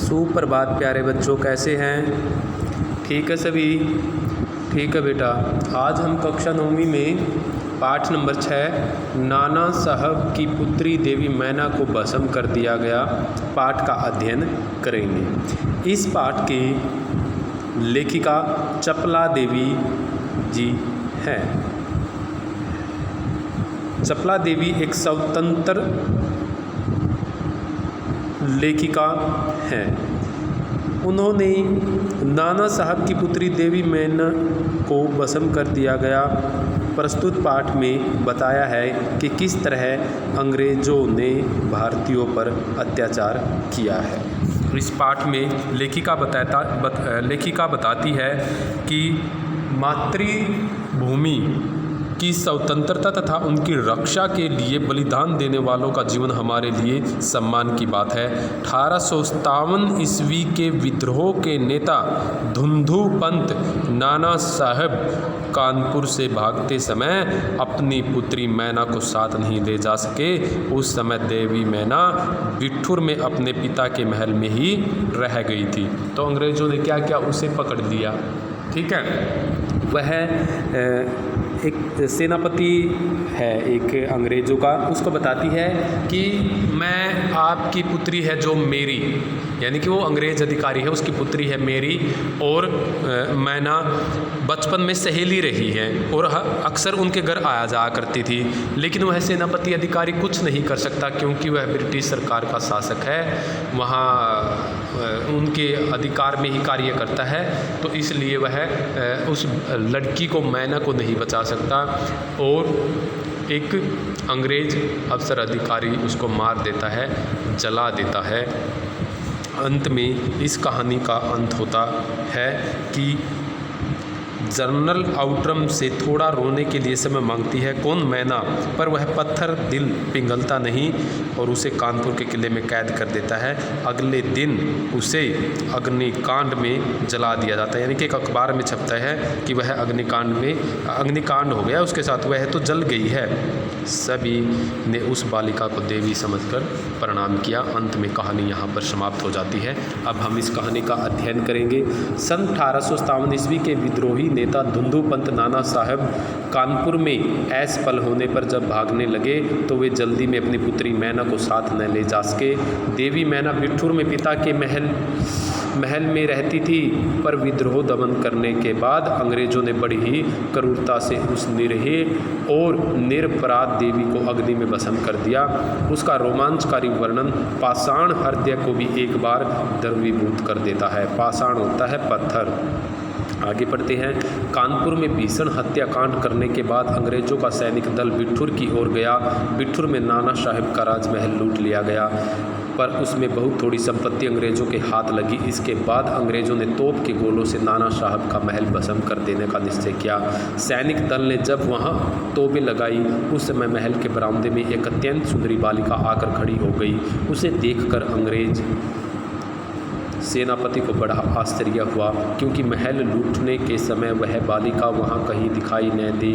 सुप्रभात प्यारे बच्चों, कैसे हैं? ठीक है सभी? ठीक है बेटा। आज हम कक्षा 9वीं में पाठ नंबर 6 नाना साहब की पुत्री देवी मैना को भस्म कर दिया गया पाठ का अध्ययन करेंगे। इस पाठ की लेखिका चपला देवी जी हैं। चपला देवी एक स्वतंत्र लेखिका हैं। उन्होंने नाना साहब की पुत्री देवी मैना को भस्म कर दिया गया प्रस्तुत पाठ में बताया है कि किस तरह अंग्रेज़ों ने भारतीयों पर अत्याचार किया है। इस पाठ में लेखिका बताती है कि मातृभूमि की स्वतंत्रता तथा उनकी रक्षा के लिए बलिदान देने वालों का जीवन हमारे लिए सम्मान की बात है। 1857 ईस्वी के विद्रोह के नेता धुंधु पंत नाना साहब कानपुर से भागते समय अपनी पुत्री मैना को साथ नहीं ले जा सके। उस समय देवी मैना बिठूर में अपने पिता के महल में ही रह गई थी। तो अंग्रेज़ों ने क्या किया, उसे पकड़ लिया। ठीक है, वह एक सेनापति है एक अंग्रेज़ों का, उसको बताती है कि मैं आपकी पुत्री है जो मेरी, यानी कि वो अंग्रेज़ अधिकारी है, उसकी पुत्री है मेरी, और मैना बचपन में सहेली रही है और अक्सर उनके घर आया जाया करती थी। लेकिन वह सेनापति अधिकारी कुछ नहीं कर सकता क्योंकि वह ब्रिटिश सरकार का शासक है, वहाँ उनके अधिकार में ही कार्य करता है। तो इसलिए वह उस लड़की को मैना को नहीं बचा सकता और एक अंग्रेज़ अफसर अधिकारी उसको मार देता है, जला देता है। अंत में इस कहानी का अंत होता है कि जनरल आउट्रम से थोड़ा रोने के लिए समय मांगती है कौन, मैना, पर वह पत्थर दिल पिघलता नहीं और उसे कानपुर के किले में कैद कर देता है। अगले दिन उसे अग्निकांड में जला दिया जाता है, यानी कि एक अखबार में छपता है कि वह अग्निकांड हो गया, उसके साथ वह तो जल गई है। सभी ने उस बालिका को देवी समझकर प्रणाम किया। अंत में कहानी यहाँ पर समाप्त हो जाती है। अब हम इस कहानी का अध्ययन करेंगे। सन 1857 ईस्वी के विद्रोही नेता धुंधु पंत नाना साहब कानपुर में असफल होने पर जब भागने लगे तो वे जल्दी में अपनी पुत्री मैना को साथ न ले जा सके। देवी मैना बिठूर में पिता के महल में रहती थी, पर विद्रोह दमन करने के बाद अंग्रेज़ों ने बड़ी ही क्रूरता से उस निरीह और निरपराध देवी को अग्नि में भस्म कर दिया। उसका रोमांचकारी वर्णन पाषाण हृदय को भी एक बार द्रवीभूत कर देता है। पाषाण होता है पत्थर। आगे पढ़ते हैं। कानपुर में भीषण हत्याकांड करने के बाद अंग्रेज़ों का सैनिक दल बिठूर की ओर गया। बिठूर में नाना साहब का राजमहल लूट लिया गया, पर उसमें बहुत थोड़ी संपत्ति अंग्रेज़ों के हाथ लगी। इसके बाद अंग्रेज़ों ने तोप के गोलों से नाना साहब का महल भस्म कर देने का निश्चय किया। सैनिक दल ने जब वहां तोपें लगाई, उस समय महल के बरामदे में एक अत्यंत सुंदरी बालिका आकर खड़ी हो गई। उसे देखकर अंग्रेज़ सेनापति को बड़ा आश्चर्य हुआ, क्योंकि महल लूटने के समय वह बालिका वहां कहीं दिखाई न दी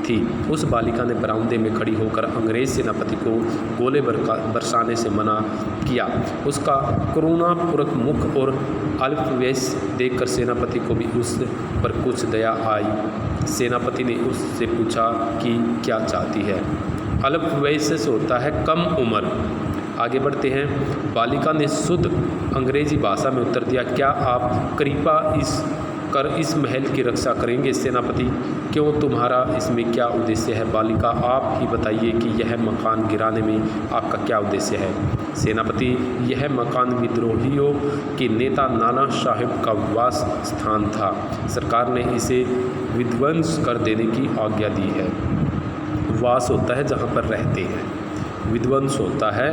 थी। उस बालिका ने बरामदे में खड़ी होकर अंग्रेज़ सेनापति को गोले बरसाने से मना किया। उसका करुणापूर्वक मुख और अल्पवेश देखकर सेनापति को भी उस पर कुछ दया आई। सेनापति ने उससे पूछा कि क्या चाहती है। अल्पवेश से होता है कम उम्र। आगे बढ़ते हैं। बालिका ने शुद्ध अंग्रेजी भाषा में उत्तर दिया, क्या आप कृपा इस महल की रक्षा करेंगे सेनापति? क्यों, तुम्हारा इसमें क्या उद्देश्य है? बालिका, आप ही बताइए कि यह मकान गिराने में आपका क्या उद्देश्य है? सेनापति, यह मकान विद्रोहियों के नेता नाना साहब का वास स्थान था। सरकार ने इसे विध्वंस कर देने की आज्ञा दी है। वास होता है जहाँ पर रहते हैं, विध्वंस होता है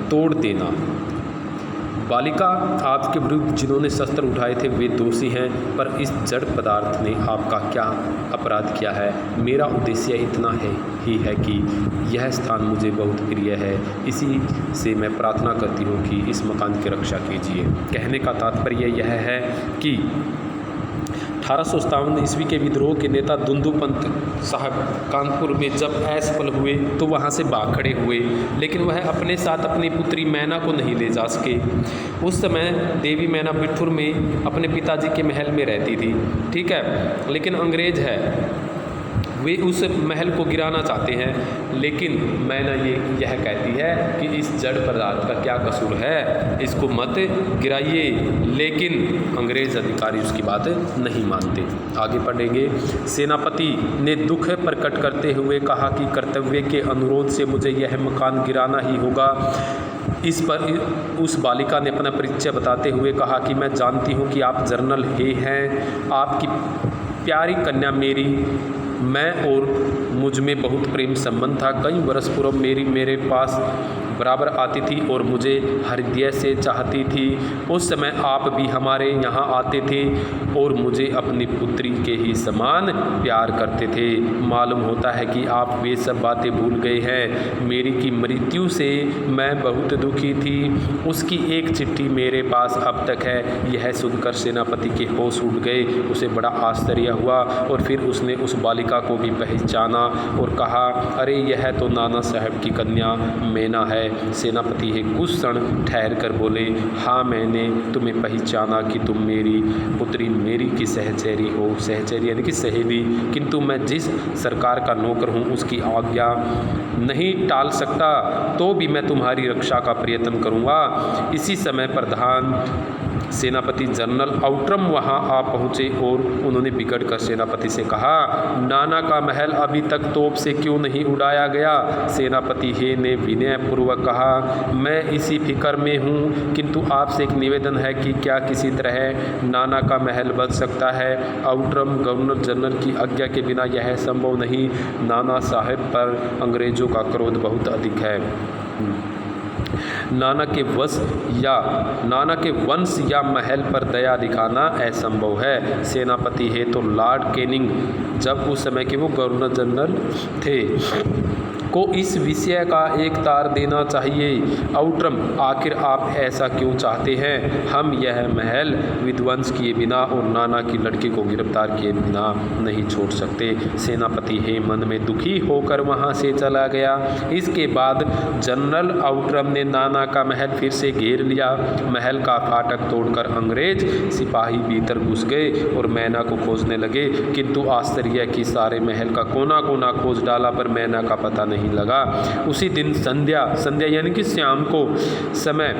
तोड़ देना। बालिका, आपके विरुद्ध जिन्होंने शस्त्र उठाए थे वे दोषी हैं, पर इस जड़ पदार्थ ने आपका क्या अपराध किया है? मेरा उद्देश्य इतना ही है कि यह स्थान मुझे बहुत प्रिय है, इसी से मैं प्रार्थना करती हूँ कि इस मकान की रक्षा कीजिए। कहने का तात्पर्य यह है कि 1857 ईस्वी के विद्रोह के नेता दुंदू पंत साहब कानपुर में जब असफल हुए तो वहाँ से भाग खड़े हुए, लेकिन वह अपने साथ अपनी पुत्री मैना को नहीं ले जा सके। उस समय देवी मैना बिठूर में अपने पिताजी के महल में रहती थी, ठीक है, लेकिन अंग्रेज है वे उस महल को गिराना चाहते हैं, लेकिन मैना यह कहती है कि इस जड़ पदार्थ का क्या कसूर है, इसको मत गिराइए, लेकिन अंग्रेज अधिकारी उसकी बात नहीं मानते। आगे पढ़ेंगे। सेनापति ने दुख प्रकट करते हुए कहा कि कर्तव्य के अनुरोध से मुझे यह मकान गिराना ही होगा। इस पर उस बालिका ने अपना परिचय बताते हुए कहा कि मैं जानती हूँ कि आप जनरल हैं, आपकी प्यारी कन्या मेरी, मैं और मुझ में बहुत प्रेम संबंध था। कई वर्ष पूर्व मेरे पास बराबर आती थी और मुझे हृदय से चाहती थी। उस समय आप भी हमारे यहाँ आते थे और मुझे अपनी पुत्री के ही समान प्यार करते थे। मालूम होता है कि आप वे सब बातें भूल गए हैं। मेरी की मृत्यु से मैं बहुत दुखी थी। उसकी एक चिट्ठी मेरे पास अब तक है। यह सुनकर सेनापति के होश उड़ गए। उसे बड़ा आश्चर्य हुआ और फिर उसने उस बालिका को भी पहचाना और कहा, अरे यह तो नाना साहब की कन्या मैना है। सेनापति है कुछ क्षण ठहर कर बोले, हाँ मैंने तुम्हें पहचाना कि तुम मेरी पुत्री मेरी की सहचरी हो। सहचरी यानी कि सहेली, किंतु मैं जिस सरकार का नौकर हूँ उसकी आज्ञा नहीं टाल सकता, तो भी मैं तुम्हारी रक्षा का प्रयत्न करूँगा। इसी समय प्रधान सेनापति जनरल आउट्रम वहां आ पहुंचे और उन्होंने बिगड़ कर सेनापति से कहा, नाना का महल अभी तक तोप से क्यों नहीं उड़ाया गया। सेनापति हे ने विनय पूर्वक कहा, मैं इसी फिक्र में हूँ, किंतु आपसे एक निवेदन है कि क्या किसी तरह नाना का महल बच सकता है। आउट्रम, गवर्नर जनरल की आज्ञा के बिना यह संभव नहीं। नाना साहब पर अंग्रेजों का क्रोध बहुत अधिक है। नाना के वंश या महल पर दया दिखाना असंभव है। सेनापति है तो लॉर्ड कैनिंग, जब उस समय के वो गवर्नर जनरल थे, को इस विषय का एक तार देना चाहिए। आउट्रम, आखिर आप ऐसा क्यों चाहते हैं। हम यह महल विध्वंस किए बिना और नाना की लड़की को गिरफ्तार किए बिना नहीं छोड़ सकते। सेनापति हे मन में दुखी होकर वहां से चला गया। इसके बाद जनरल आउट्रम ने नाना का महल फिर से घेर लिया। महल का फाटक तोड़कर अंग्रेज सिपाही भीतर घुस गए और मैना को खोजने लगे, किंतु आश्चर्य कि सारे महल का कोना कोना खोज डाला पर मैना का पता नहीं लगा। उसी दिन संध्या यानी कि शाम को समय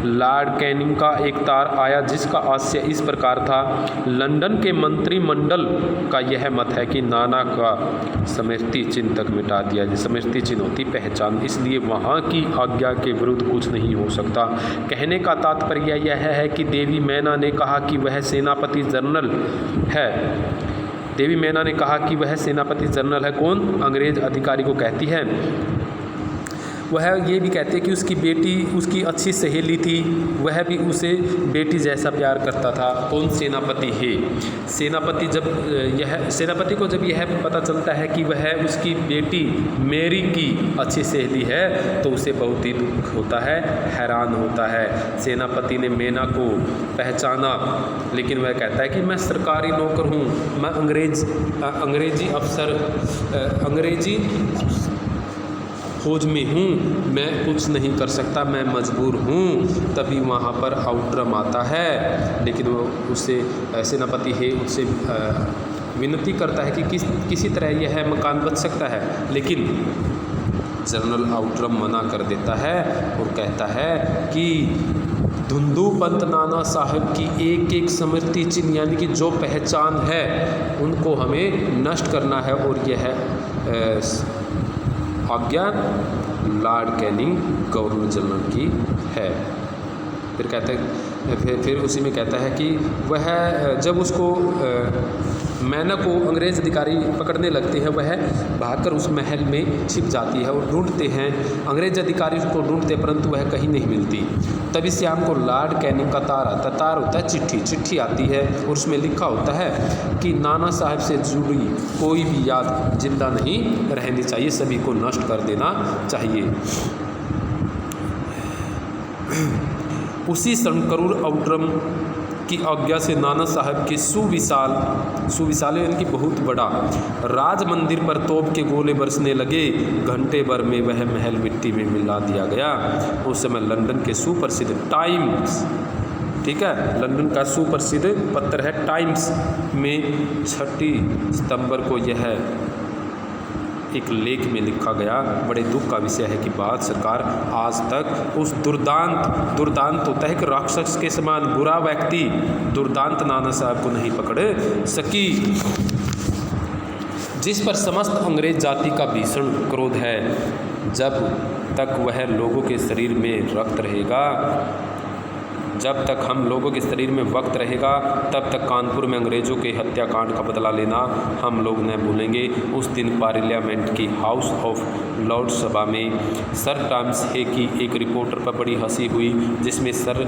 लॉर्ड कैनिंग का एक तार आया, जिसका आशय इस प्रकार था, लंदन के मंत्रिमंडल का यह मत है कि नाना का स्मृति चिन्ह तक मिटा दिया जाए। स्मृति चिन्ह होती पहचान, इसलिए वहाँ की आज्ञा के विरुद्ध कुछ नहीं हो सकता। कहने का तात्पर्य यह है कि देवी मैना ने कहा कि वह सेनापति जनरल है। देवी मैना ने कहा कि वह सेनापति जनरल है। कौन? अंग्रेज अधिकारी को कहती है। वह ये भी कहते हैं कि उसकी बेटी उसकी अच्छी सहेली थी, वह भी उसे बेटी जैसा प्यार करता था। कौन? सेनापति है। सेनापति को जब यह पता चलता है कि वह उसकी बेटी मेरी की अच्छी सहेली है तो उसे बहुत ही दुख होता है, हैरान होता है। सेनापति ने मैना को पहचाना, लेकिन वह कहता है कि मैं सरकारी नौकर हूँ, मैं अंग्रेजी खोज में हूँ, मैं कुछ नहीं कर सकता, मैं मजबूर हूँ। तभी वहाँ पर आउट्रम आता है, लेकिन वो उससे सेनापति है उससे विनती करता है कि किसी तरह यह मकान बच सकता है, लेकिन जनरल आउट्रम मना कर देता है और कहता है कि धुंधु पंत नाना साहब की एक एक स्मृति चिन्ह यानी कि जो पहचान है उनको हमें नष्ट करना है, और यह आज्ञा लॉर्ड कैनिंग गवर्नर जनरल की है। फिर कहते हैं, फिर उसी में कहता है कि वह जब उसको मैना को अंग्रेज़ अधिकारी पकड़ने लगते हैं, वह भागकर उस महल में छिप जाती है और ढूंढते हैं। अंग्रेज़ अधिकारी उसको ढूंढते परंतु वह कहीं नहीं मिलती। तभी शाम को लॉर्ड कैनिंग का तार आता है। तार होता है चिट्ठी आती है और उसमें लिखा होता है कि नाना साहब से जुड़ी कोई भी याद जिंदा नहीं रहनी चाहिए, सभी को नष्ट कर देना चाहिए। उसी क्षण करूर आउट्रम की आज्ञा से नाना साहब के सुविशाल यानी कि बहुत बड़ा राज मंदिर पर तोप के गोले बरसने लगे। घंटे भर में वह महल मिट्टी में मिला दिया गया। उस समय लंदन के सुप्रसिद्ध टाइम्स, ठीक है, लंदन का सुप्रसिद्ध पत्र है टाइम्स में 6 सितंबर को यह एक लेख में लिखा गया। बड़े दुख का विषय है कि भारत सरकार आज तक उस दुर्दांत होता है कि राक्षस के समान बुरा व्यक्ति दुर्दांत नाना साहब को नहीं पकड़ सकी, जिस पर समस्त अंग्रेज जाति का भीषण क्रोध है। जब तक वह लोगों के शरीर में रक्त रहेगा, जब तक हम लोगों के शरीर में वक्त रहेगा, तब तक कानपुर में अंग्रेज़ों के हत्याकांड का बदला लेना हम लोग न भूलेंगे। उस दिन पार्लियामेंट की हाउस ऑफ लॉर्ड्स सभा में सर टॉमस हे की एक रिपोर्टर पर बड़ी हंसी हुई, जिसमें सर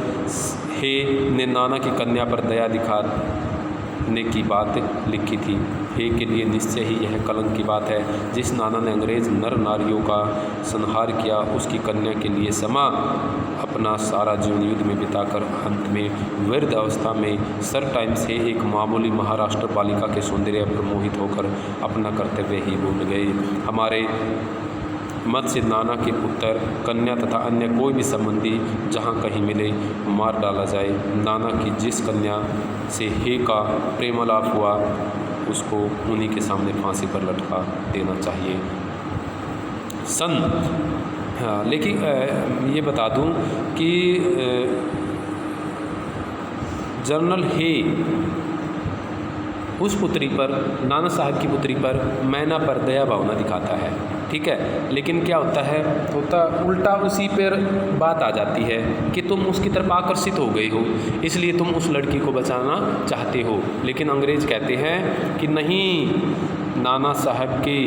हे ने नाना की कन्या पर दया दिखाने की बात लिखी थी। हे के लिए निश्चय ही यह कलंक की बात है। जिस नाना ने अंग्रेज नर नारियों का संहार किया, उसकी कन्या के लिए समा अपना सारा जीवन युद्ध में बिताकर अंत में वृद्ध अवस्था में सर टाइम्स हे एक मामूली महाराष्ट्र बालिका के सौंदर्य पर मोहित होकर अपना कर्तव्य ही भूल गए। हमारे मत से नाना के पुत्र, कन्या तथा अन्य कोई भी संबंधी जहाँ कहीं मिले मार डाला जाए। नाना की जिस कन्या से हे का प्रेमालाप हुआ, उसको उन्हीं के सामने फांसी पर लटका देना चाहिए। लेकिन ये बता दूं कि जनरल हे उस पुत्री पर, नाना साहब की पुत्री पर मैना पर दया भावना दिखाता है, ठीक है। लेकिन क्या होता है, उल्टा उसी पर बात आ जाती है कि तुम उसकी तरफ आकर्षित हो गए हो, इसलिए तुम उस लड़की को बचाना चाहते हो। लेकिन अंग्रेज कहते हैं कि नहीं, नाना साहब के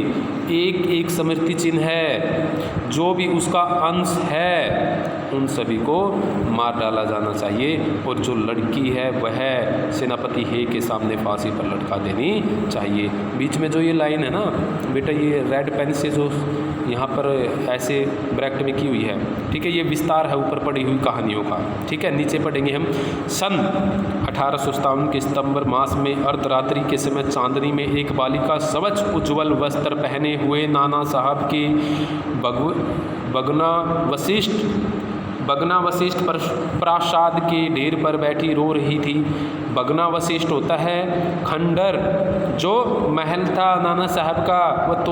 एक एक स्मृति चिन्ह है, जो भी उसका अंश है उन सभी को मार डाला जाना चाहिए, और जो लड़की है वह सेनापति हे के सामने फांसी पर लटका देनी चाहिए। बीच में जो ये लाइन है ना बेटा, ये रेड पेन से जो यहाँ पर ऐसे ब्रैकेट में की हुई है, ठीक है, ये विस्तार है ऊपर पड़ी हुई कहानियों का, ठीक है। नीचे पढ़ेंगे हम। सन 1857 के सितंबर मास में अर्धरात्रि के समय चांदनी में एक बालिका स्वच्छ उज्ज्वल वस्त्र पहने हुए नाना साहब के बगना वशिष्ठ प्रासाद के ढेर पर बैठी रो रही थी। बगना वशिष्ठ होता है खंडर, जो महल था नाना साहब का, वह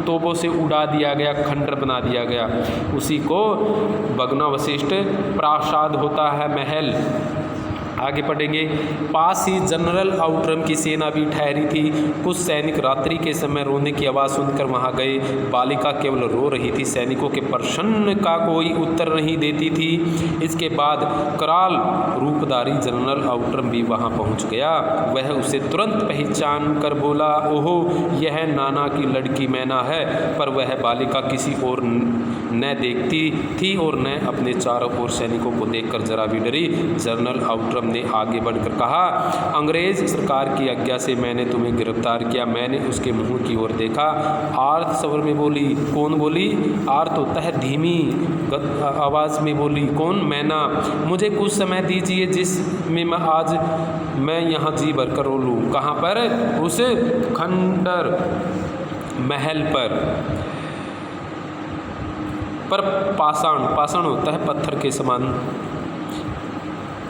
तोपों से उड़ा दिया गया, खंडर बना दिया गया, उसी को बगना वशिष्ठ प्रासाद होता है, महल। आगे पढ़ेंगे। पास ही जनरल आउटरम की सेना भी ठहरी थी। कुछ सैनिक रात्रि के समय रोने की आवाज़ सुनकर वहां गए। बालिका केवल रो रही थी, सैनिकों के प्रश्न का कोई उत्तर नहीं देती थी। इसके बाद कराल रूपधारी जनरल आउटरम भी वहां पहुंच गया। वह उसे तुरंत पहचान कर बोला, ओहो, यह नाना की लड़की मैना है। पर वह बालिका किसी और न देखती थी और न अपने चारों ओर सैनिकों को देखकर जरा भी डरी। जनरल आउटरम ने आगे बढ़कर कहा, अंग्रेज सरकार की आज्ञा से मैंने तुम्हें गिरफ्तार किया। मैंने उसके मुंह की ओर देखा। आर्त स्वर में बोली। कौन बोली? आर्त होता है धीमी आवाज़ में बोली। कौन? मैना। मुझे कुछ समय दीजिए जिसमें मैं यहाँ जी भर कर रो लूँ। कहाँ पर? उस खंडर महल पर पाषाण होता है पत्थर के समान,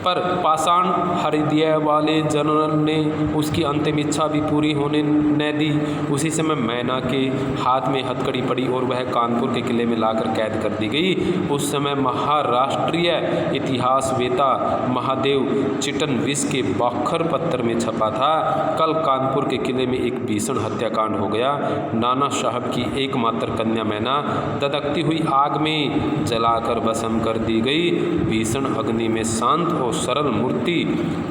पर पाषाण हृदय वाले जनरल ने उसकी अंतिम इच्छा भी पूरी होने न दी। उसी समय मैना के हाथ में हथकड़ी पड़ी और वह कानपुर के किले में लाकर कैद कर दी गई। उस समय महाराष्ट्रीय इतिहासवेता महादेव चिटनविस के बाखर पत्र में छपा था, कल कानपुर के किले में एक भीषण हत्याकांड हो गया। नाना साहब की एकमात्र कन्या मैना ददकती हुई आग में जलाकर भस्म कर दी गई। भीषण अग्नि में शांत और सरल मूर्ति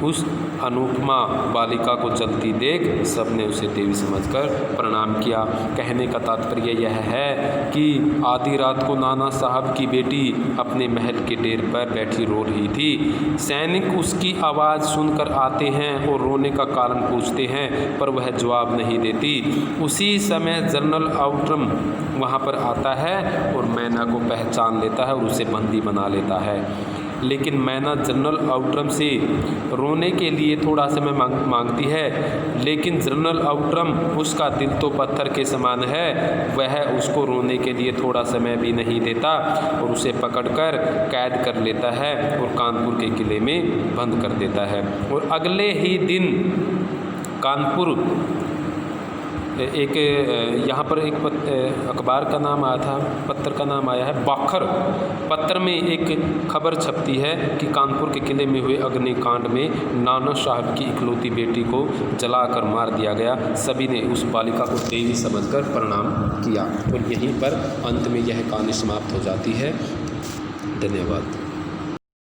उस अनुपमा बालिका को जलती देख सबने उसे देवी समझकर प्रणाम किया। कहने का तात्पर्य यह है कि आधी रात को नाना साहब की बेटी अपने महल के ढेर पर बैठी रो रही थी। सैनिक उसकी आवाज़ सुनकर आते हैं और रोने का कारण पूछते हैं, पर वह जवाब नहीं देती। उसी समय जनरल आउटरम वहाँ पर आता है और मैना को पहचान लेता है और उसे बंदी बना लेता है। लेकिन मैना जनरल आउट्रम से रोने के लिए थोड़ा समय मांगती है, लेकिन जनरल आउट्रम, उसका दिल तो पत्थर के समान है, वह उसको रोने के लिए थोड़ा समय भी नहीं देता और उसे पकड़कर कैद कर लेता है और कानपुर के किले में बंद कर देता है। और अगले ही दिन कानपुर एक यहाँ पर एक अखबार का नाम आया था, पत्र का नाम आया है बाखर। पत्र में एक खबर छपती है कि कानपुर के किले में हुए अग्निकांड में नाना साहब की इकलौती बेटी को जलाकर मार दिया गया। सभी ने उस बालिका को देवी समझकर प्रणाम किया। और यहीं पर अंत में यह कहानी समाप्त हो जाती है। धन्यवाद।